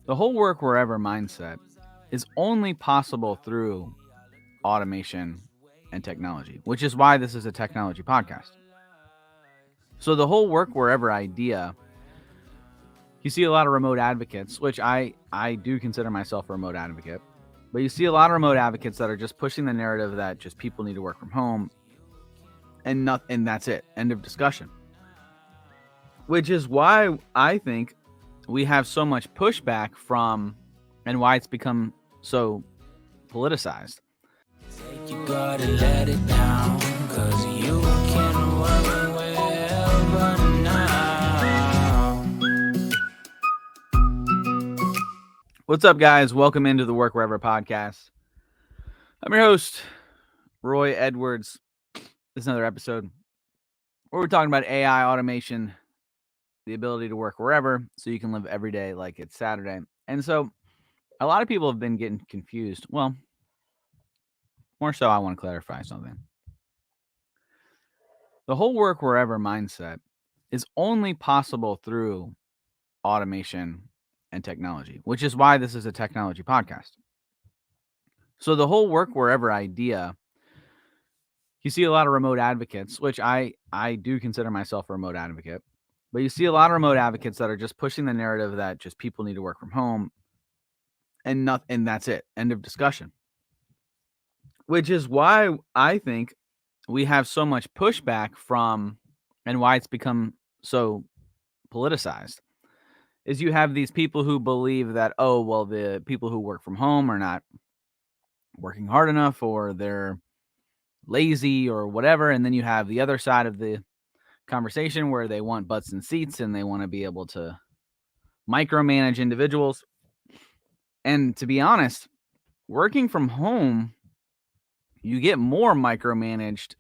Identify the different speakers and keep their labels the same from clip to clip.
Speaker 1: The whole work wherever mindset is only possible through automation and technology, which is why this is a technology podcast. So the whole work wherever idea, you see a lot of remote advocates, which I do consider myself a remote advocate, but you see a lot of remote advocates that are just pushing the narrative that just people need to work from home and that's it. End of discussion. Which is why I think we have so much pushback from and why it's become so politicized.
Speaker 2: You gotta let it down, cause you can work wherever now.
Speaker 1: What's up, guys? Welcome into the Work Wherever podcast. I'm your host, Roy Edwards. This is another episode where we're talking about AI automation, the ability to work wherever so you can live every day like it's Saturday. And so a lot of people have been getting confused. Well, more so, I want to clarify something. The whole work wherever mindset is only possible through automation and technology, which is why this is a technology podcast. So the whole work wherever idea, you see a lot of remote advocates, which I do consider myself a remote advocate, but you see a lot of remote advocates that are just pushing the narrative that just people need to work from home and that's it. End of discussion. Which is why I think we have so much pushback from and why it's become so politicized. Is you have these people who believe that, oh, well, the people who work from home are not working hard enough or they're lazy or whatever. And then you have the other side of the conversation where they want butts and seats and they want to be able to micromanage individuals. And to be honest, working from home, you get more micromanaged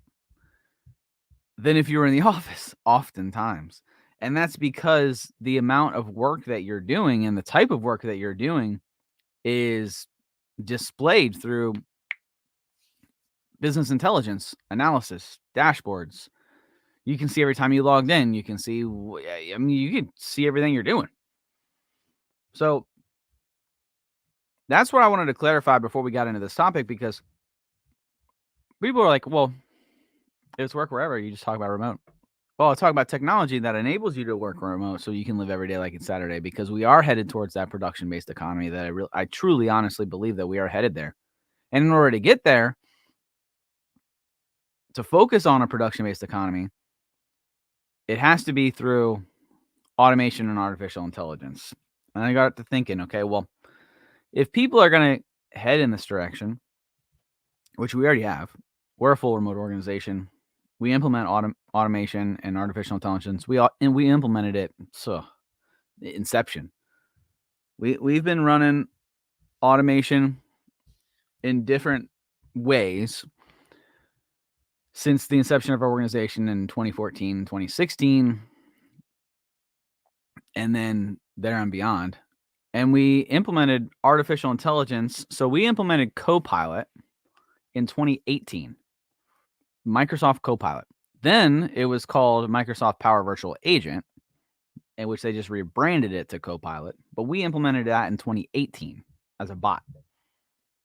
Speaker 1: than if you were in the office oftentimes. And that's because the amount of work that you're doing and the type of work that you're doing is displayed through business intelligence, analysis, dashboards. You can see every time you logged in, you can see, you can see everything you're doing. So that's what I wanted to clarify before we got into this topic, because people are like, well, if it's work wherever, you just talk about remote. Well, I talk about technology that enables you to work remote so you can live every day like it's Saturday, because we are headed towards that production-based economy that I truly, honestly believe that we are headed there. And in order to get there, to focus on a production-based economy, it has to be through automation and artificial intelligence. And I got to thinking, okay, well, if people are going to head in this direction, which we already have, we're a full remote organization. We implement automation and artificial intelligence. We implemented it inception. We've been running automation in different ways since the inception of our organization in 2014, 2016, and then there and beyond. And we implemented artificial intelligence. So we implemented Copilot in 2018, Microsoft Copilot. Then it was called Microsoft Power Virtual Agent, in which they just rebranded it to Copilot. But we implemented that in 2018 as a bot.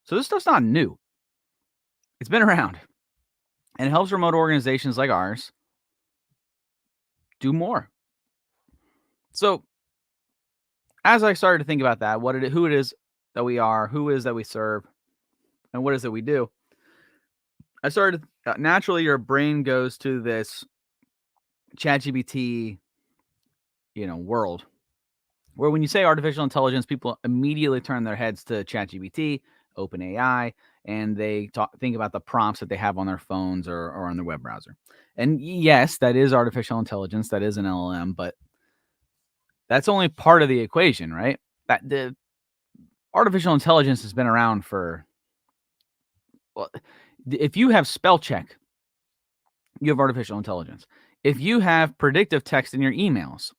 Speaker 1: So this stuff's not new. It's been around. And it helps remote organizations like ours do more. So as I started to think about that, who it is that we are, who it is that we serve, and what is it we do, I started, naturally your brain goes to this ChatGPT, world, where when you say artificial intelligence, people immediately turn their heads to ChatGPT, OpenAI, and they think about the prompts that they have on their phones or on their web browser. And yes, that is artificial intelligence. That is an LLM, but that's only part of the equation, right? That the artificial intelligence has been around for, well, if you have spell check, you have artificial intelligence. If you have predictive text in your emails,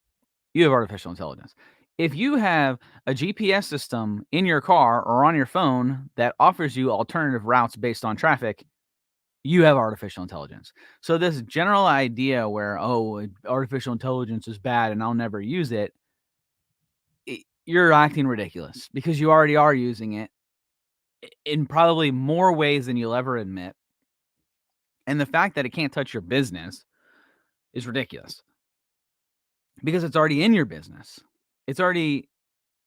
Speaker 1: you have artificial intelligence. If you have a GPS system in your car or on your phone that offers you alternative routes based on traffic, you have artificial intelligence. So this general idea where, oh, artificial intelligence is bad and I'll never use it, you're acting ridiculous because you already are using it in probably more ways than you'll ever admit. And the fact that it can't touch your business is ridiculous because it's already in your business. It's already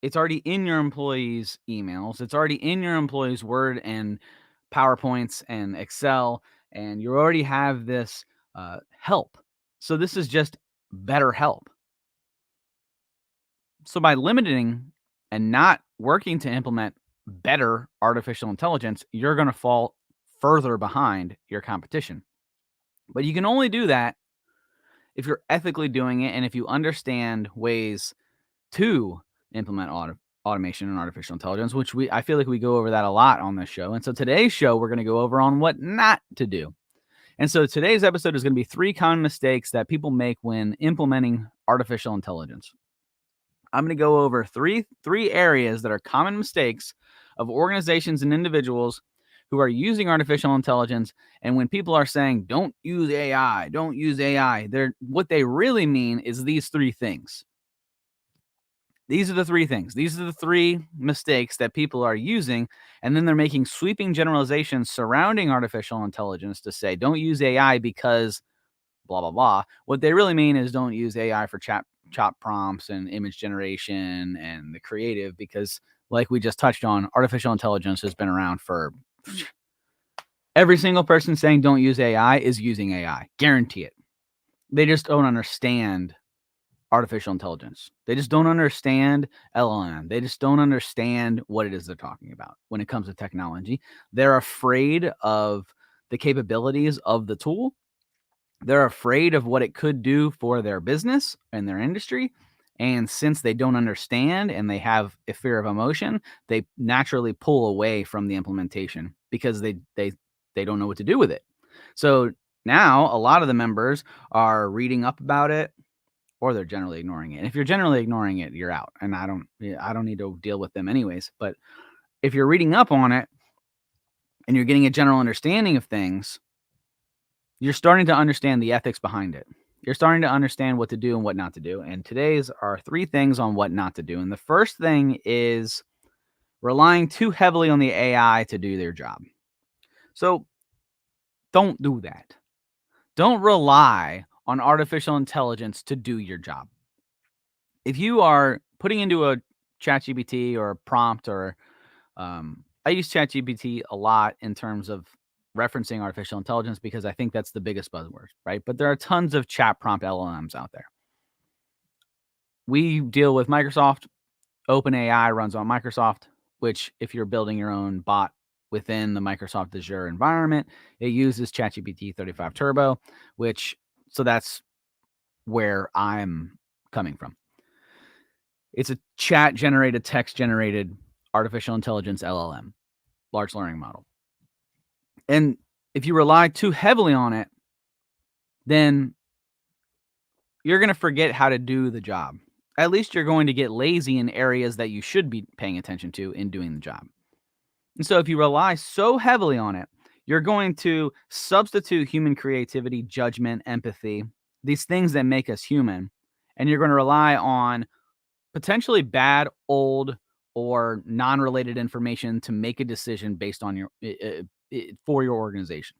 Speaker 1: in your employees' emails. It's already in your employees' Word and PowerPoints and Excel, and you already have this help. So this is just better help. So by limiting and not working to implement better artificial intelligence, you're going to fall further behind your competition. But you can only do that if you're ethically doing it and if you understand ways to implement automation and artificial intelligence, which I feel like we go over that a lot on this show. And so today's show, we're going to go over on what not to do. And so today's episode is going to be 3 common mistakes that people make when implementing artificial intelligence. I'm going to go over three areas that are common mistakes of organizations and individuals who are using artificial intelligence. And when people are saying, don't use AI, what they really mean is these 3 things. These are the 3 things. These are the 3 mistakes that people are using. And then they're making sweeping generalizations surrounding artificial intelligence to say, don't use AI because blah, blah, blah. What they really mean is don't use AI for chat prompts and image generation and the creative, because like we just touched on, artificial intelligence has been around for every single person saying don't use AI is using AI. Guarantee it. They just don't understand artificial intelligence. They just don't understand LLM. They just don't understand what it is they're talking about when it comes to technology. They're afraid of the capabilities of the tool. They're afraid of what it could do for their business and their industry. And since they don't understand and they have a fear of emotion, they naturally pull away from the implementation because they don't know what to do with it. So now a lot of the members are reading up about it, or they're generally ignoring it. And if you're generally ignoring it, you're out. And I don't need to deal with them anyways. But if you're reading up on it and you're getting a general understanding of things, you're starting to understand the ethics behind it. You're starting to understand what to do and what not to do. And today's are 3 things on what not to do. And the first thing is relying too heavily on the AI to do their job. So don't do that. Don't rely on artificial intelligence to do your job. If you are putting into a ChatGPT or a prompt, or I use ChatGPT a lot in terms of referencing artificial intelligence because I think that's the biggest buzzword, right? But there are tons of chat prompt LLMs out there. We deal with Microsoft. OpenAI runs on Microsoft, which if you're building your own bot within the Microsoft Azure environment, it uses ChatGPT 35 Turbo, so that's where I'm coming from. It's a chat-generated, text-generated artificial intelligence LLM, large learning model. And if you rely too heavily on it, then you're going to forget how to do the job. At least you're going to get lazy in areas that you should be paying attention to in doing the job. And so if you rely so heavily on it, you're going to substitute human creativity, judgment, empathy, these things that make us human, and you're going to rely on potentially bad, old, or non-related information to make a decision based on for your organization.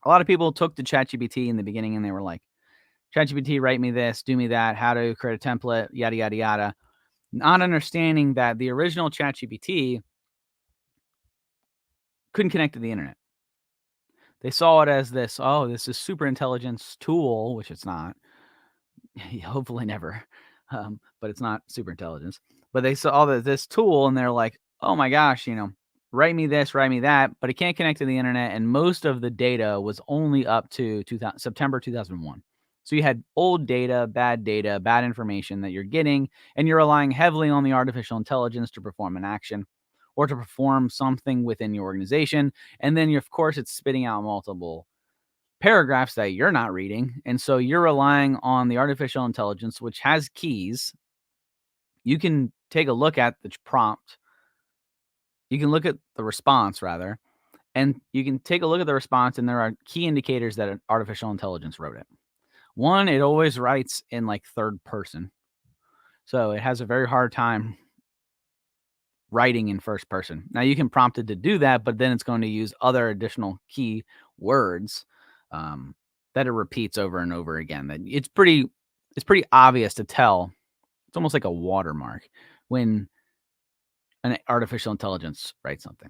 Speaker 1: A lot of people took to ChatGPT in the beginning and they were like, ChatGPT, write me this, do me that, how to create a template, yada, yada, yada. Not understanding that the original ChatGPT couldn't connect to the internet. They saw it as this is super intelligence tool, which it's not. Hopefully never. But it's not super intelligence. But they saw this tool and they're like, oh my gosh, write me this, write me that. But it can't connect to the internet. And most of the data was only up to September 2001. So you had old data, bad information that you're getting, and you're relying heavily on the artificial intelligence to perform an action or to perform something within your organization. And then, of course, it's spitting out multiple paragraphs that you're not reading. And so you're relying on the artificial intelligence, which has keys. You can take a look at the prompt. You can look at the response, rather, and you can take a look at the response, and there are key indicators that artificial intelligence wrote it. One, it always writes in like third person. So it has a very hard time writing in first person. Now you can prompt it to do that, but then it's going to use other additional key words that it repeats over and over again. That it's pretty obvious to tell. It's almost like a watermark when an artificial intelligence writes something.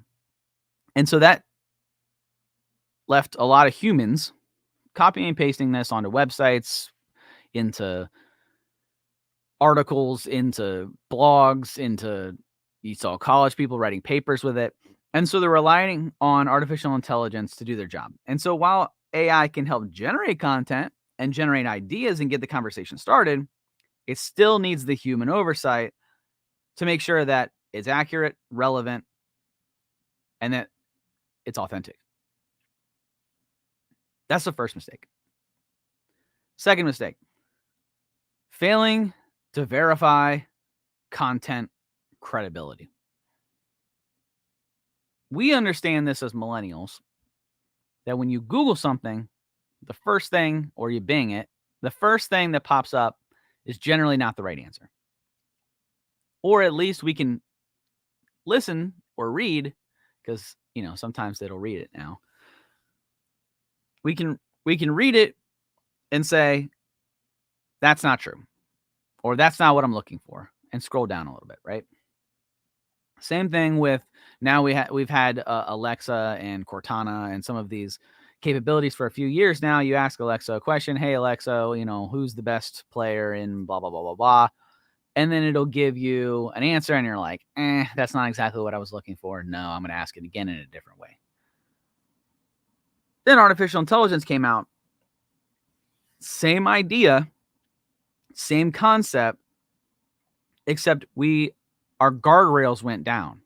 Speaker 1: And so that left a lot of humans copying and pasting this onto websites, into articles, into blogs, into, you saw college people writing papers with it. And so they're relying on artificial intelligence to do their job. And so while AI can help generate content and generate ideas and get the conversation started, it still needs the human oversight to make sure that it's accurate, relevant, and that it's authentic. That's the first mistake. Second mistake, failing to verify content credibility. We understand this as millennials, that when you Google something, the first thing, or you Bing it, the first thing that pops up is generally not the right answer. Or at least we can listen or read, because, you know, sometimes it'll read it now. We can read it and say, that's not true, or that's not what I'm looking for, and scroll down a little bit, right? Same thing with, now we've had Alexa and Cortana and some of these capabilities for a few years now. You ask Alexa a question, hey Alexa, you know, who's the best player in blah, blah, blah, blah, blah. And then it'll give you an answer and you're like, that's not exactly what I was looking for. No, I'm going to ask it again in a different way. Then artificial intelligence came out. Same idea, same concept, except our guardrails went down,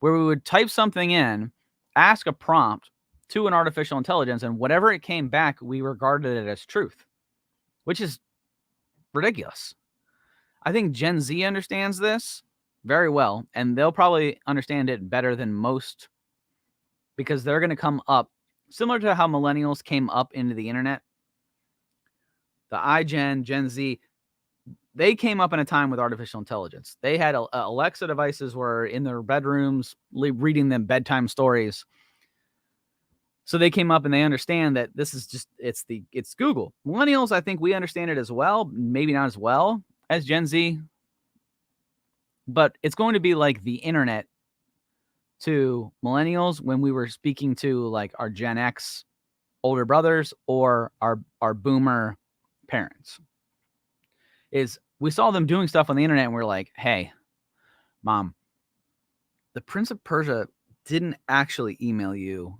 Speaker 1: where we would type something in, ask a prompt to an artificial intelligence, and whatever it came back, we regarded it as truth, which is ridiculous. I think Gen Z understands this very well, and they'll probably understand it better than most, because they're going to come up similar to how millennials came up into the internet. The iGen, Gen Z, they came up in a time with artificial intelligence. They had Alexa devices were in their bedrooms reading them bedtime stories. So they came up and they understand that this is just, it's Google. Millennials, I think we understand it as well, maybe not as well as Gen Z, but it's going to be like the internet to millennials when we were speaking to like our Gen X older brothers or our boomer parents. Is we saw them doing stuff on the internet and we're like, hey, Mom, the Prince of Persia didn't actually email you.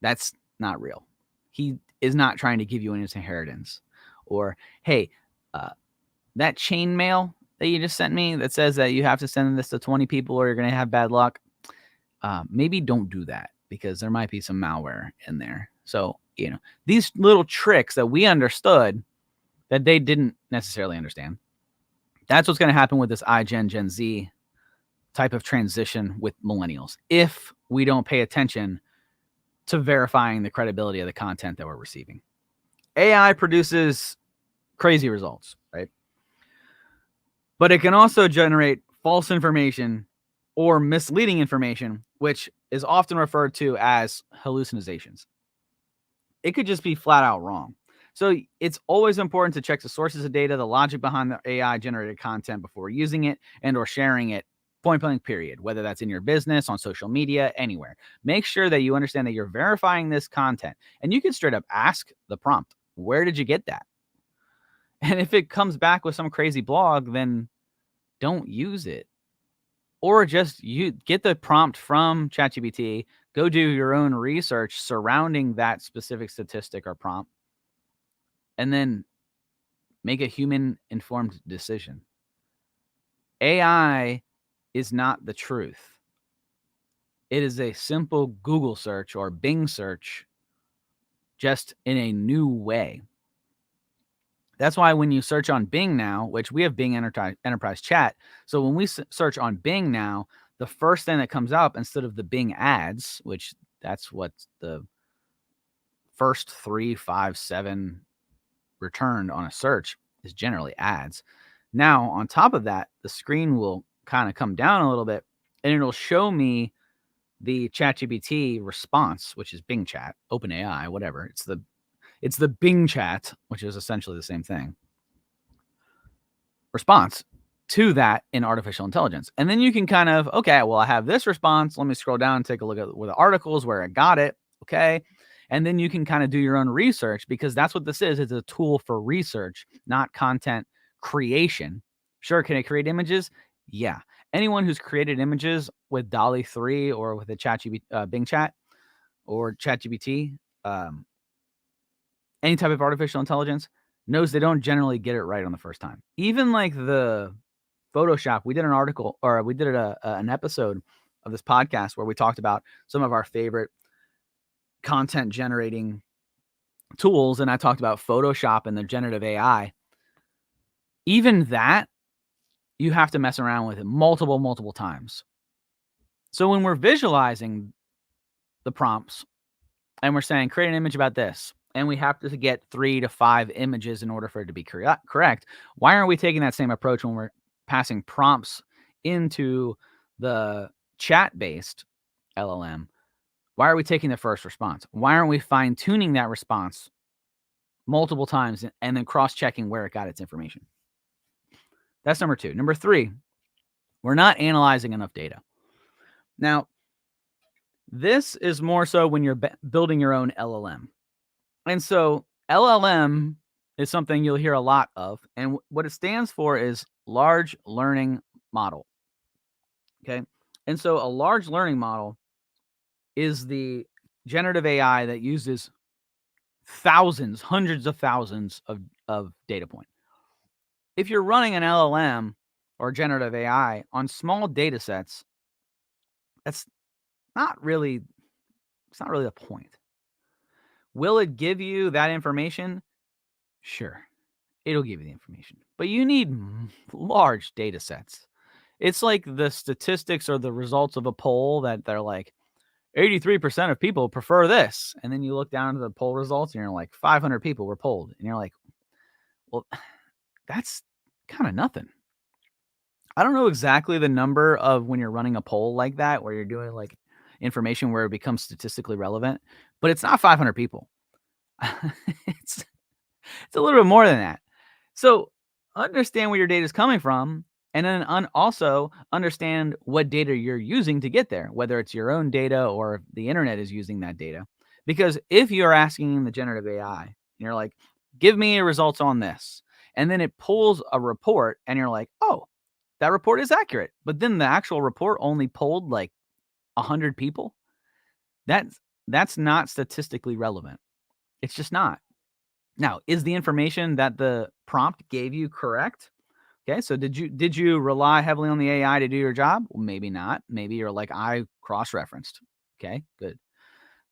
Speaker 1: That's not real. He is not trying to give you an inheritance. Or, hey, that chain mail that you just sent me that says that you have to send this to 20 people or you're going to have bad luck, maybe don't do that, because there might be some malware in there. So, you know, these little tricks that we understood that they didn't necessarily understand. That's what's going to happen with this iGen, Gen Z type of transition with millennials, if we don't pay attention to verifying the credibility of the content that we're receiving. AI produces crazy results, right? But it can also generate false information or misleading information, which is often referred to as hallucinations. It could just be flat out wrong. So it's always important to check the sources of data, the logic behind the AI generated content before using it and or sharing it, point blank period, whether that's in your business, on social media, anywhere. Make sure that you understand that you're verifying this content, and you can straight up ask the prompt, where did you get that? And if it comes back with some crazy blog, then don't use it. Or just you get the prompt from ChatGPT, go do your own research surrounding that specific statistic or prompt, and then make a human-informed decision. AI is not the truth. It is a simple Google search or Bing search, just in a new way. That's why when you search on Bing now, which we have Bing Enterprise Chat, so when we search on Bing now, the first thing that comes up instead of the Bing ads, which that's what the first 3, 5, 7 returned on a search is generally ads. Now, on top of that, the screen will kind of come down a little bit, and it'll show me the ChatGPT response, which is Bing Chat, OpenAI, whatever. It's the Bing Chat, which is essentially the same thing, response to that in artificial intelligence. And then you can kind of, okay, well, I have this response. Let me scroll down and take a look at the articles where I got it. Okay. And then you can kind of do your own research, because that's what this is. It's a tool for research, not content creation. Sure. Can it create images? Yeah. Anyone who's created images with DALL-E 3 or with a Bing Chat or ChatGPT, any type of artificial intelligence, knows they don't generally get it right on the first time. Even like the Photoshop, we did an article, or we did an episode of this podcast where we talked about some of our favorite content generating tools, and I talked about Photoshop and the generative AI. Even that, you have to mess around with it multiple times. So when we're visualizing the prompts and we're saying, create an image about this, and we have to get 3 to 5 images in order for it to be correct, why aren't we taking that same approach when we're passing prompts into the chat-based LLM? Why are we taking the first response? Why aren't we fine-tuning that response multiple times and then cross-checking where it got its information? That's number 2. Number 3, we're not analyzing enough data. Now, this is more so when you're building your own LLM. And so LLM is something you'll hear a lot of. And what it stands for is large learning model. Okay. And so a large learning model is the generative AI that uses thousands, hundreds of thousands of data points. If you're running an LLM or generative AI on small data sets, it's not really the point. Will it give you that information? Sure, it'll give you the information, but you need large data sets. It's like the statistics or the results of a poll that they're like, 83% of people prefer this. And then you look down to the poll results and you're like, 500 people were polled. And you're like, well, that's kind of nothing. I don't know exactly the number of when you're running a poll like that, where you're doing like information where it becomes statistically relevant, but it's not 500 people. it's a little bit more than that. So understand where your data is coming from, and then also understand what data you're using to get there, whether it's your own data or the internet is using that data. Because if you're asking the generative AI, and you're like, give me results on this, and then it pulls a report and you're like, oh, that report is accurate, but then the actual report only polled like 100 people, that's not statistically relevant. It's just not. Now, is the information that the prompt gave you correct? Okay, so did you rely heavily on the AI to do your job? Well, maybe not. Maybe you're like, I cross-referenced. Okay, good.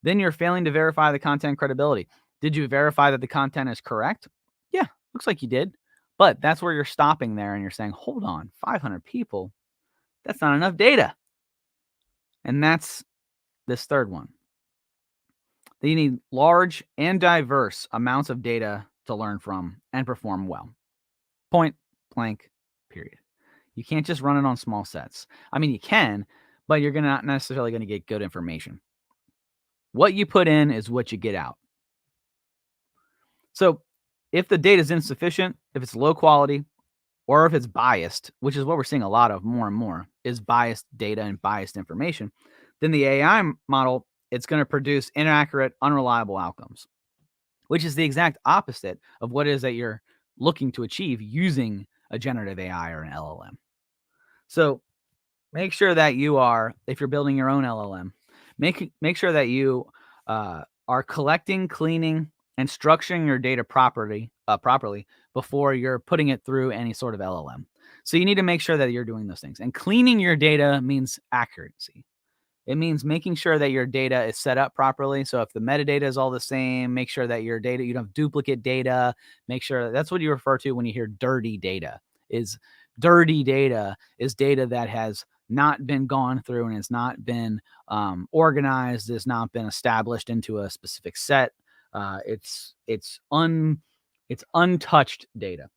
Speaker 1: Then you're failing to verify the content credibility. Did you verify that the content is correct? Yeah, looks like you did. But that's where you're stopping there and you're saying, hold on, 500 people, that's not enough data. And that's this third one. You need large and diverse amounts of data to learn from and perform well. Point blank, period. You can't just run it on small sets. I mean, you can, but you're not necessarily going to get good information. What you put in is what you get out. So if the data is insufficient, if it's low quality, or if it's biased, which is what we're seeing a lot of more and more, is biased data and biased information, then the AI model, it's going to produce inaccurate, unreliable outcomes, which is the exact opposite of what it is that you're looking to achieve using a generative AI or an LLM. So make sure that you are, if you're building your own LLM, make sure that you are collecting, cleaning, and structuring your data properly before you're putting it through any sort of LLM. So you need to make sure that you're doing those things. And cleaning your data means accuracy. It means making sure that your data is set up properly. So if the metadata is all the same, make sure that your data, you don't have duplicate data. Make sure that's what you refer to when you hear dirty data. Dirty data is data that has not been gone through and has not been organized, has not been established into a specific set. It's untouched data.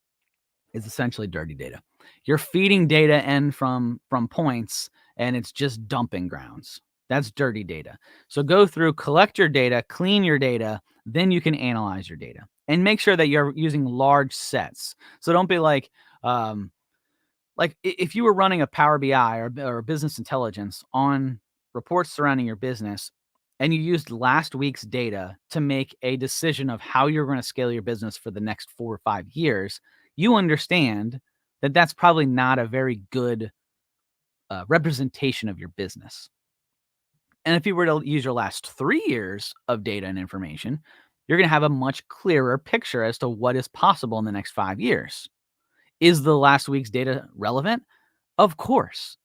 Speaker 1: It's essentially dirty data. You're feeding data in from points, and it's just dumping grounds. That's dirty data. So go through, collect your data, clean your data, then you can analyze your data. And make sure that you're using large sets. So don't be like if you were running a Power BI or business intelligence on reports surrounding your business, and you used last week's data to make a decision of how you're going to scale your business for the next 4 or 5 years, you understand that that's probably not a very good representation of your business. And if you were to use your last 3 years of data and information, you're going to have a much clearer picture as to what is possible in the next 5 years. Is the last week's data relevant? Of course.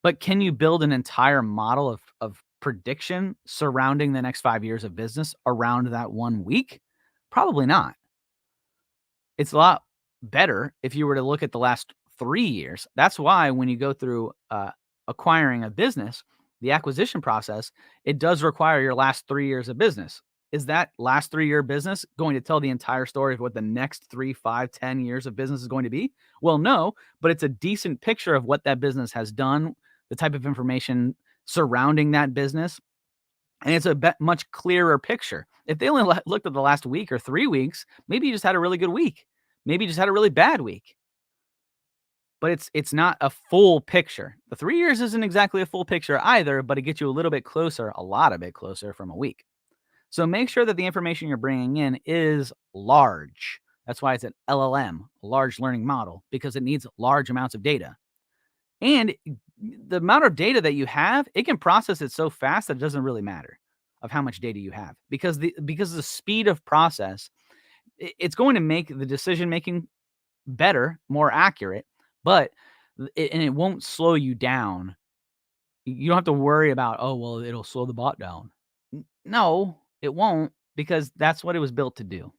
Speaker 1: But can you build an entire model of prediction surrounding the next 5 years of business around that 1 week? Probably not. It's a lot better if you were to look at the last 3 years. That's why when you go through acquiring a business, the acquisition process, it does require your last 3 years of business. Is that last 3-year business going to tell the entire story of what the next 3, 5, 10 years of business is going to be? Well, no, but it's a decent picture of what that business has done, the type of information surrounding that business, and it's a much clearer picture. If they only looked at the last week or 3 weeks, maybe you just had a really good week. Maybe you just had a really bad week. But it's not a full picture. The 3 years isn't exactly a full picture either, but it gets you a little bit closer, a lot of bit closer from a week. So make sure that the information you're bringing in is large. That's why it's an LLM, a large learning model, because it needs large amounts of data. And the amount of data that you have, it can process it so fast that it doesn't really matter of how much data you have, because the speed of process, it's going to make the decision making better, more accurate, but it won't slow you down. You don't have to worry about, oh, well, it'll slow the bot down. No, it won't, because that's what it was built to do.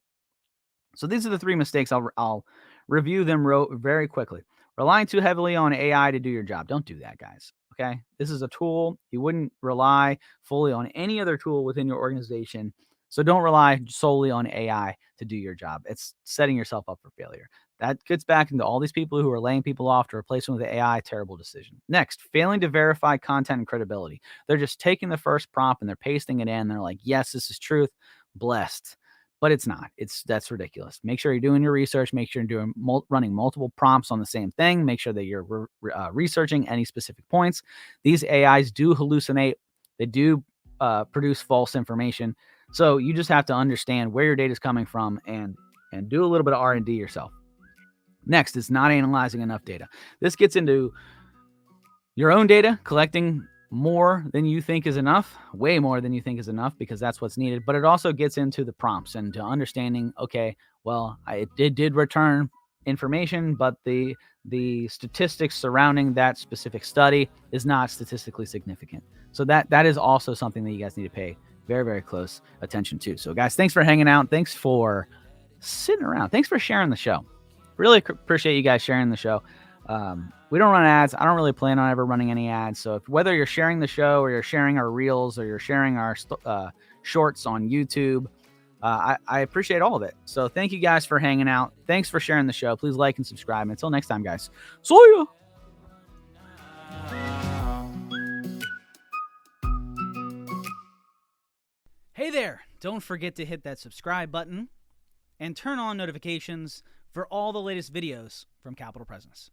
Speaker 1: So these are the 3 mistakes. I'll review them very quickly. Relying too heavily on AI to do your job. Don't do that, guys. Okay? This is a tool. You wouldn't rely fully on any other tool within your organization. So don't rely solely on AI to do your job. It's setting yourself up for failure. That gets back into all these people who are laying people off to replace them with AI. Terrible decision. Next, failing to verify content and credibility. They're just taking the first prompt and they're pasting it in. They're like, yes, this is truth. Blessed. But it's not. That's ridiculous. Make sure you're doing your research. Make sure you're running multiple prompts on the same thing. Make sure that you're researching any specific points. These AIs do hallucinate. They do produce false information. So you just have to understand where your data is coming from and do a little bit of R&D yourself. Next is not analyzing enough data. This gets into your own data, collecting more than you think is enough, way more than you think is enough, because that's what's needed. But it also gets into the prompts and to understanding, okay, well, it did return information, but the statistics surrounding that specific study is not statistically significant. So that is also something that you guys need to pay very, very close attention to. So guys, thanks for hanging out. Thanks for sitting around. Thanks for sharing the show. Really appreciate you guys sharing the show. We don't run ads. I don't really plan on ever running any ads. So whether you're sharing the show or you're sharing our reels or you're sharing our shorts on YouTube, I appreciate all of it. So thank you guys for hanging out. Thanks for sharing the show. Please like and subscribe. Until next time, guys. See ya. Hey there. Don't forget to hit that subscribe button and turn on notifications for all the latest videos from Capital Presence.